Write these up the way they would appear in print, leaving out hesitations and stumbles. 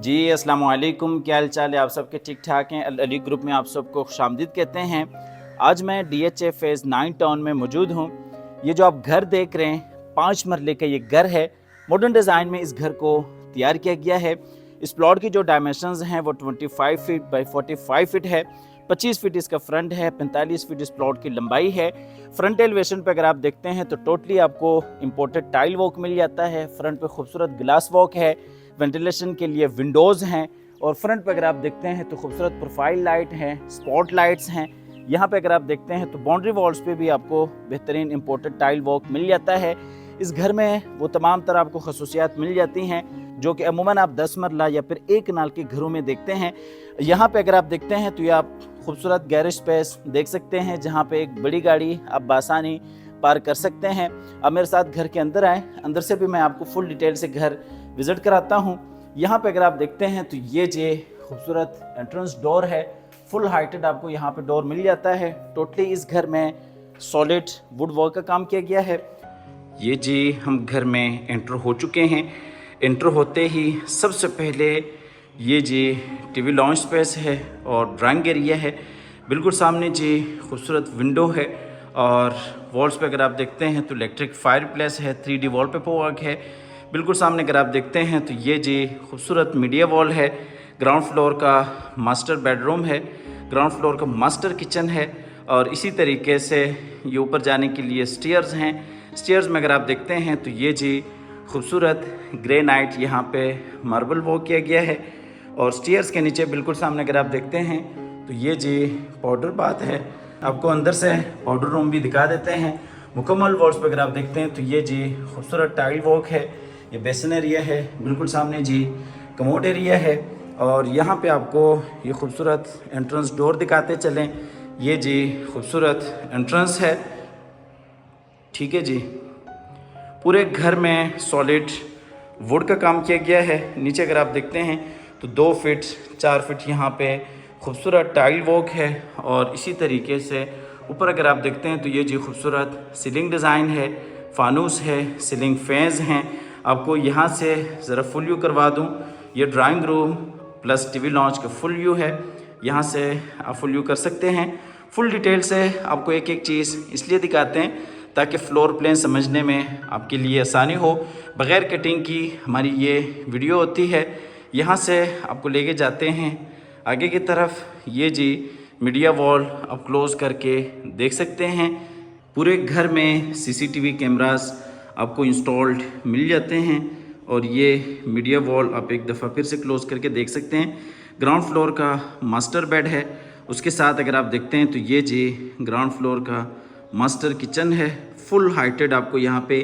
जी अस्सलाम वालेकुम, क्या हाल चाल है? आप सबके ठीक ठाक हैं? अली ग्रुप में आप सबको खुशामदीद कहते हैं। आज मैं DHA फेज़ 9 टाउन में मौजूद हूँ। ये जो आप घर देख रहे हैं 5 मरले का ये घर है। मॉडर्न डिज़ाइन में इस घर को तैयार किया गया है। इस प्लॉट की जो डायमेंशंस हैं वो 25 फीट बाई 45 फीट है। 25 फीट इसका फ्रंट है, 45 फीट इस प्लॉट की लंबाई है। फ्रंट एलिवेशन पे अगर आप देखते हैं तो टोटली आपको इम्पोर्टेड टाइल वॉक मिल जाता है। फ्रंट पे खूबसूरत ग्लास वॉक है, वेंटिलेशन के लिए विंडोज़ हैं और फ्रंट पे अगर आप देखते हैं तो खूबसूरत प्रोफाइल लाइट हैं, स्पॉट लाइट्स हैं। यहाँ पे अगर आप देखते हैं तो बाउंड्री वॉल्स पे भी आपको बेहतरीन इम्पोर्टेड टाइल वॉक मिल जाता है। इस घर में वो तमाम तरह आपको खसूसियात मिल जाती हैं जो कि अमूमन आप 10 मरला या फिर एक नाल के घरों में देखते हैं। यहाँ पे अगर आप देखते हैं तो ये आप खूबसूरत गैरेज स्पेस देख सकते हैं जहाँ पे एक बड़ी गाड़ी आप बासानी पार्क कर सकते हैं। अब मेरे साथ घर के अंदर आए, अंदर से भी मैं आपको फुल डिटेल से घर विज़िट कराता हूँ। यहाँ पे अगर आप देखते हैं तो ये जे खूबसूरत एंट्रेंस डोर है, फुल हाइटेड आपको यहाँ पे डोर मिल जाता है। टोटली इस घर में सॉलिड वुड वर्क का काम किया गया है। ये जी हम घर में एंटर हो चुके हैं। एंटर होते ही सबसे पहले ये जी टीवी लॉन्च स्पेस है और ड्राइंग एरिया है। बिल्कुल सामने जी खूबसूरत विंडो है और वॉल्स पे अगर आप देखते हैं तो इलेक्ट्रिक फायर प्लेस है, 3D वॉलपेपर वर्क है। बिल्कुल सामने अगर आप देखते हैं तो ये जी खूबसूरत मीडिया वॉल है। ग्राउंड फ्लोर का मास्टर बेडरूम है, ग्राउंड फ्लोर का मास्टर किचन है और इसी तरीके से ये ऊपर जाने के लिए स्टेयर्स हैं। स्टेयर्स में अगर आप देखते हैं तो ये जी खूबसूरत ग्रेनाइट यहाँ पे मार्बल वर्क किया गया है और स्टेयर्स के नीचे बिल्कुल सामने अगर आप देखते हैं तो ये जी पाउडर बाथ है। आपको अंदर से पाउडर रूम भी दिखा देते हैं। मुकम्मल वॉल्स पर अगर आप देखते हैं तो ये जी खूबसूरत टाइल वर्क है। ये बेसन एरिया है, बिल्कुल सामने जी कमोड एरिया है और यहाँ पे आपको ये खूबसूरत एंट्रेंस डोर दिखाते चलें। ये जी खूबसूरत एंट्रेंस है, ठीक है जी। पूरे घर में सॉलिड वुड का काम किया गया है। नीचे अगर आप देखते हैं तो 2 फीट 4 फीट यहाँ पे खूबसूरत टाइल वॉक है और इसी तरीके से ऊपर अगर आप देखते हैं तो ये जी खूबसूरत सीलिंग डिज़ाइन है, फानूस है, सीलिंग फैंस हैं। आपको यहाँ से ज़रा फुल व्यू करवा दूँ। ये drawing room plus TV launch का फुल व्यू है। यहाँ से आप फुल व्यू कर सकते हैं। फुल डिटेल से आपको एक एक चीज़ इसलिए दिखाते हैं ताकि फ्लोर प्लान समझने में आपके लिए आसानी हो। बग़ैर कटिंग की हमारी ये वीडियो होती है। यहाँ से आपको लेके जाते हैं आगे की तरफ। ये जी मीडिया वॉल आप क्लोज़ करके देख सकते हैं। पूरे घर में CCTV कैमरास आपको इंस्टॉल्ड मिल जाते हैं और ये मीडिया वॉल आप एक दफ़ा फिर से क्लोज़ करके देख सकते हैं। ग्राउंड फ्लोर का मास्टर बेड है, उसके साथ अगर आप देखते हैं तो ये जी ग्राउंड फ्लोर का मास्टर किचन है। फुल हाइटेड आपको यहाँ पे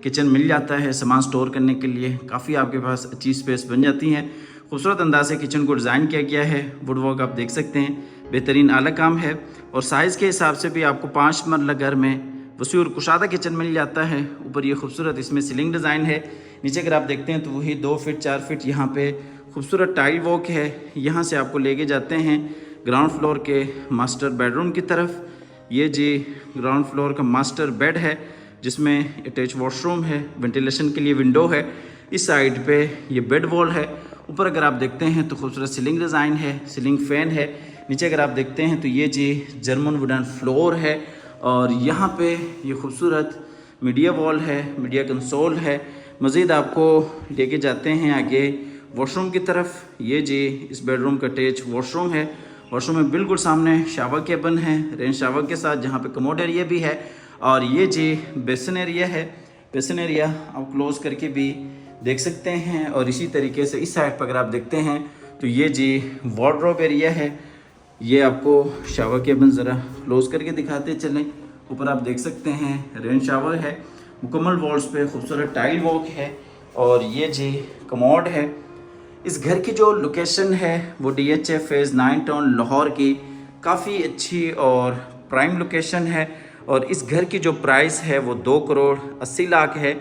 किचन मिल जाता है। सामान स्टोर करने के लिए काफ़ी आपके पास अच्छी स्पेस बन जाती है। खूबसूरत अंदाज से किचन को डिज़ाइन किया गया है। वुड वर्क आप देख सकते हैं, बेहतरीन आला काम है और साइज़ के हिसाब से भी आपको 5 मरला घर में वसी और कुशादा किचन मिल जाता है। ऊपर ये खूबसूरत इसमें सीलिंग डिज़ाइन है। नीचे अगर आप देखते हैं तो वही 2 फीट 4 फीट यहाँ पे खूबसूरत टाइल वॉक है। यहाँ से आपको लेके जाते हैं ग्राउंड फ्लोर के मास्टर बेडरूम की तरफ। ये जी ग्राउंड फ्लोर का मास्टर बेड है जिसमें अटैच वॉशरूम है, वेंटिलेशन के लिए विंडो है। इस साइड पे ये बेड वॉल है। ऊपर अगर आप देखते हैं तो खूबसूरत सीलिंग डिज़ाइन है, सीलिंग फ़ैन है। नीचे अगर आप देखते हैं तो ये जी जर्मन वुडन फ्लोर है और यहाँ पे ये खूबसूरत मीडिया वॉल है, मीडिया कंसोल है। मज़ीद आपको लेके जाते हैं आगे वॉशरूम की तरफ। ये जी इस बेडरूम का अटैच वॉशरूम है। वॉशरूम में बिल्कुल सामने शावर केबिन है, रेन शावर के साथ, जहाँ पे कमोड एरिया भी है और ये जी बेसन एरिया है। बेसन एरिया आप क्लोज़ करके भी देख सकते हैं और इसी तरीके से इस साइड पर अगर आप देखते हैं तो ये जी वार्डरोब एरिया है। ये आपको शावर केबिन ज़रा क्लोज़ करके दिखाते चलें। ऊपर आप देख सकते हैं रेन शावर है। मुकम्मल वॉल्स पे खूबसूरत टाइल वॉक है और ये जी कमोड है। इस घर की जो लोकेशन है वो DHA फेज़ 9 टाउन लाहौर की काफ़ी अच्छी और प्राइम लोकेशन है और इस घर की जो प्राइस है वो 2 करोड़ 80 लाख है।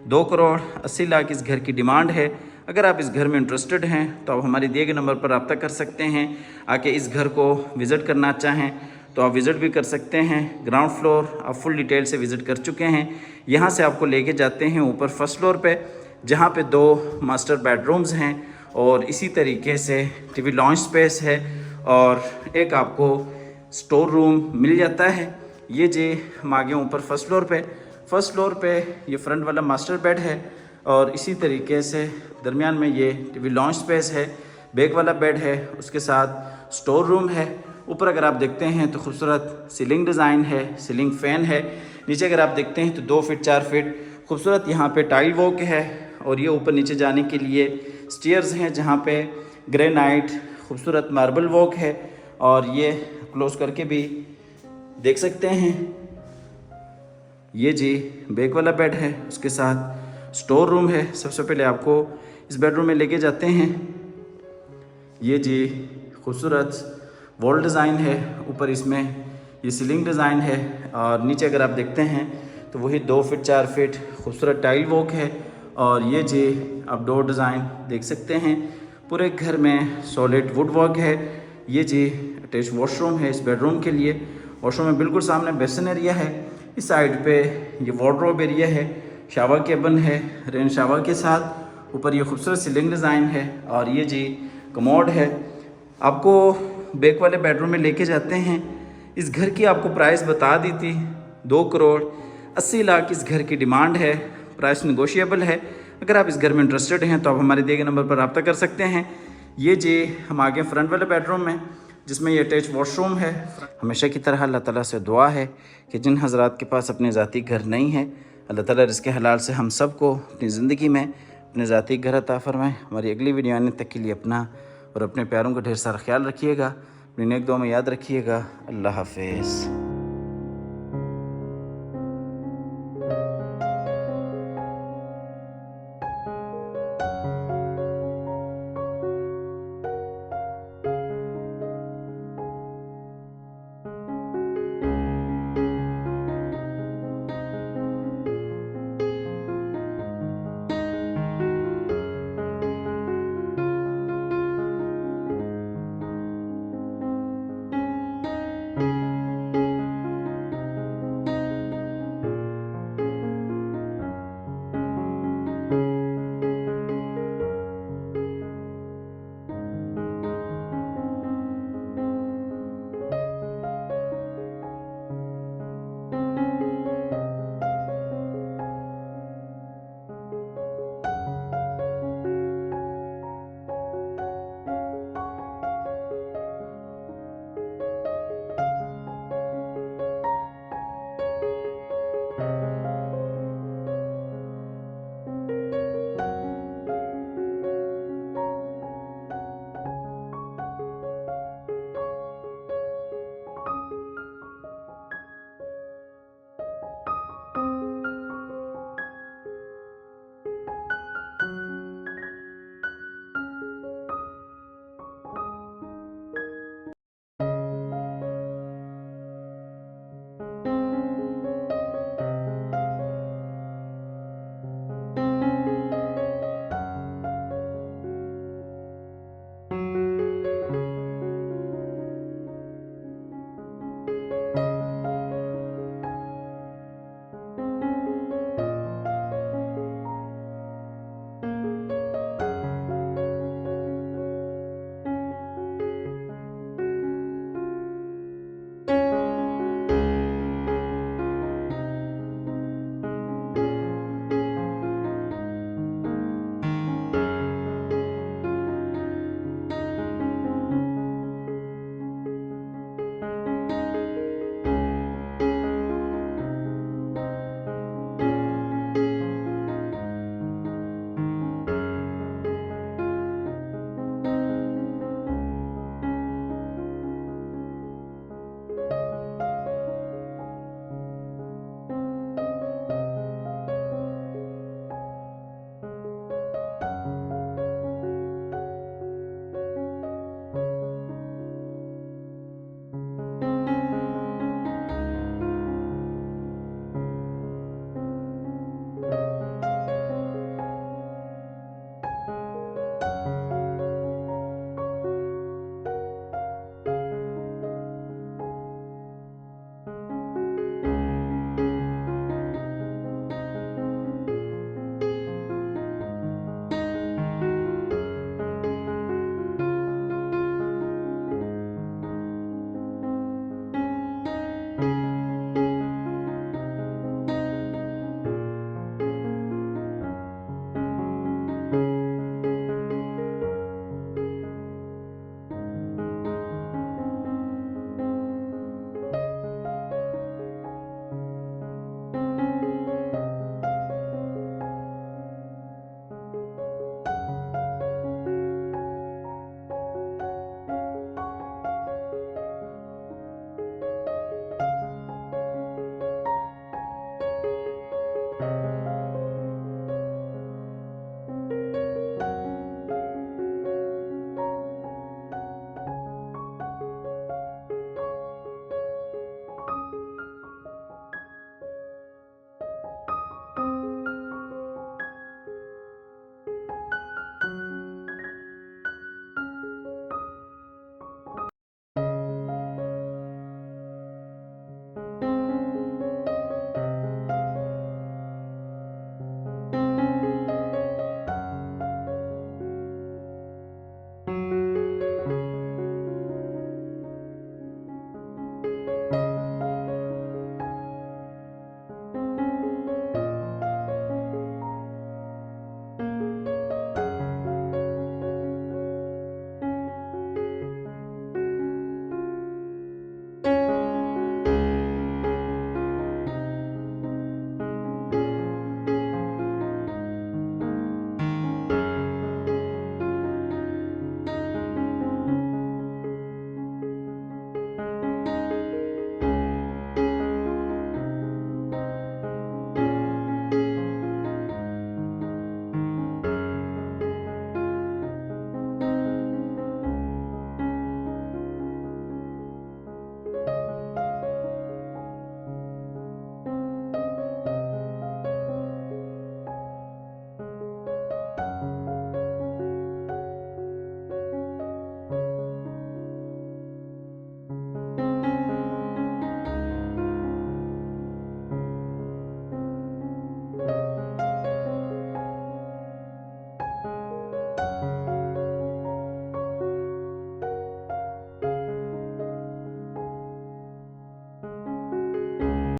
2 करोड़ 80 लाख इस घर की डिमांड है। अगर आप इस घर में इंटरेस्टेड हैं तो आप हमारे दिए गए नंबर पर रब्ता कर सकते हैं। आके इस घर को विज़िट करना चाहें तो आप विज़िट भी कर सकते हैं। ग्राउंड फ्लोर आप फुल डिटेल से विज़िट कर चुके हैं। यहाँ से आपको लेके जाते हैं ऊपर फर्स्ट फ्लोर पे जहाँ पे 2 मास्टर बेडरूम्स हैं और इसी तरीके से टीवी लॉन्च स्पेस है और एक आपको स्टोर रूम मिल जाता है। ये जी हम आगे ऊपर फर्स्ट फ्लोर पे ये फ्रंट वाला मास्टर बेड है और इसी तरीके से दरमियान में ये टीवी लॉन्च स्पेस है, बैक वाला बेड है, उसके साथ स्टोर रूम है। ऊपर अगर आप देखते हैं तो खूबसूरत सीलिंग डिज़ाइन है, सीलिंग फ़ैन है। नीचे अगर आप देखते हैं तो 2 फीट 4 फीट खूबसूरत यहाँ पे टाइल वॉक है और ये ऊपर नीचे जाने के लिए स्टेयर्स हैं जहाँ पे ग्रेनाइट खूबसूरत मार्बल वॉक है और ये क्लोज करके भी देख सकते हैं। ये जी बैक वाला बेड है, उसके साथ स्टोर रूम है। सबसे पहले आपको इस बेडरूम में लेके जाते हैं। ये जी खूबसूरत वॉल डिज़ाइन है, ऊपर इसमें ये सीलिंग डिज़ाइन है और नीचे अगर आप देखते हैं तो वही 2 फीट 4 फीट खूबसूरत टाइल वॉक है और ये जी आप डोर डिज़ाइन देख सकते हैं। पूरे घर में सॉलिड वुड वर्क है। ये जी अटैच वॉशरूम है इस बेडरूम के लिए। वॉशरूम में बिल्कुल सामने बेसिन एरिया है, इस साइड पे ये वार्डरोब एरिया है, शावर केबिन है रेन शावर के साथ। ऊपर ये खूबसूरत सीलिंग डिज़ाइन है और ये जी कमोड है। आपको बैक वाले बेडरूम में लेके जाते हैं। इस घर की आपको प्राइस बता दी थी, 2,80,00,000 इस घर की डिमांड है। प्राइस नेगोशिएबल है। अगर आप इस घर में इंटरेस्टेड हैं तो आप हमारे दिए गए नंबर पर रब्ता कर सकते हैं। ये जी हम आगे फ्रंट वाले बेडरूम में जिसमें ये अटैच वॉशरूम है। हमेशा की तरह अल्लाह ताला से दुआ है कि जिन हज़रात के पास अपने ज़ाती घर नहीं है, अल्लाह ताला रिज़्क़ हलाल से हम सब को अपनी ज़िंदगी में अपने ज़ाती घर अता फ़रमाए। हमारी अगली वीडियो आने तक के लिए अपना और अपने प्यारों का ढेर सारा ख्याल रखिएगा। अपनी नेक दुआ में याद रखिएगा। अल्लाह हाफ़िज़।